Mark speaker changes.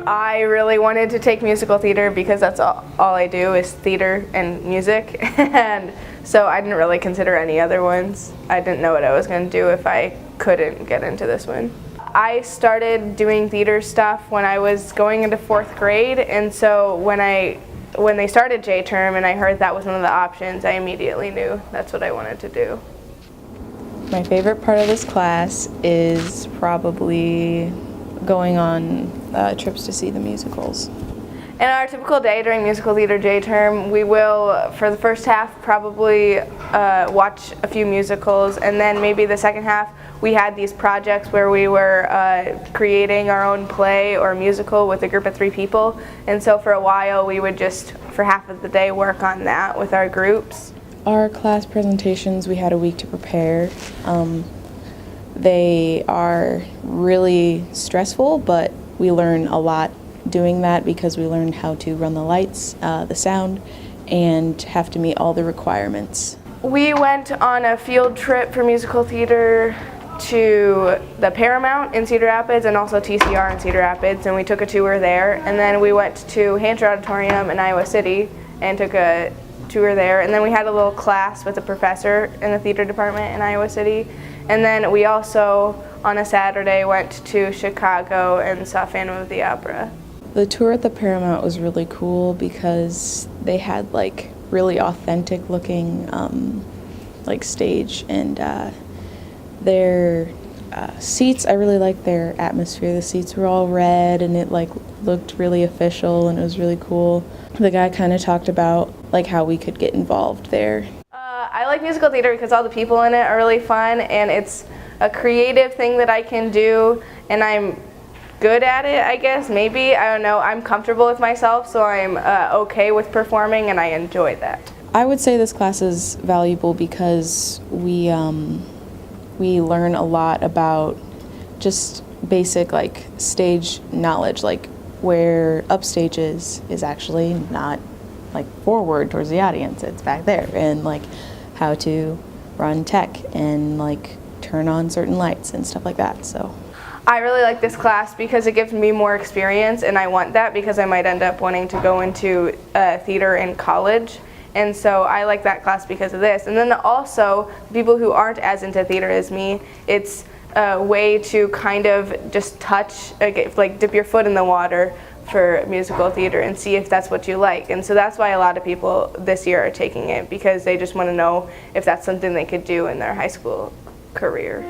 Speaker 1: I really wanted to take musical theater because that's all I do is theater and music, and so I didn't really consider any other ones. I didn't know what I was going to do if I couldn't get into this one. I started doing theater stuff when I was going into 4th grade, and so when they started J-term and I heard that was one of the options, I immediately knew that's what I wanted to do.
Speaker 2: My favorite part of this class is probably going on trips to see the musicals.
Speaker 1: In our typical day during musical theater J-term, we will, for the first half, probably watch a few musicals, and then maybe the second half we had these projects where we were creating our own play or musical with a group of 3 people, and so for a while we would just, for half of the day, work on that with our groups.
Speaker 2: Our class presentations, we had a week to prepare. They are really stressful, but we learn a lot doing that because we learned how to run the lights, the sound, and have to meet all the requirements.
Speaker 1: We went on a field trip for musical theater to the Paramount in Cedar Rapids and also TCR in Cedar Rapids, and we took a tour there. And then we went to Hampshire Auditorium in Iowa City and took a tour there. And then we had a little class with a professor in the theater department in Iowa City. And then we also, on a Saturday, went to Chicago and saw Phantom of the Opera.
Speaker 2: The tour at the Paramount was really cool because they had like really authentic looking like stage, and their seats, I really liked their atmosphere. The seats were all red and it like looked really official and it was really cool. The guy kind of talked about like how we could get involved there.
Speaker 1: I like musical theater because all the people in it are really fun, and it's a creative thing that I can do, and I'm good at it, I guess, maybe. I don't know. I'm comfortable with myself, so I'm okay with performing, and I enjoy that.
Speaker 2: I would say this class is valuable because we learn a lot about just basic like stage knowledge, like where upstage is actually not like forward towards the audience, it's back there, and like how to run tech and like turn on certain lights and stuff like that. So
Speaker 1: I really like this class because it gives me more experience, and I want that because I might end up wanting to go into theater in college. And so I like that class because of this. And then also, people who aren't as into theater as me, it's a way to kind of just touch, like dip your foot in the water for musical theater and see if that's what you like. And so that's why a lot of people this year are taking it, because they just want to know if that's something they could do in their high school career.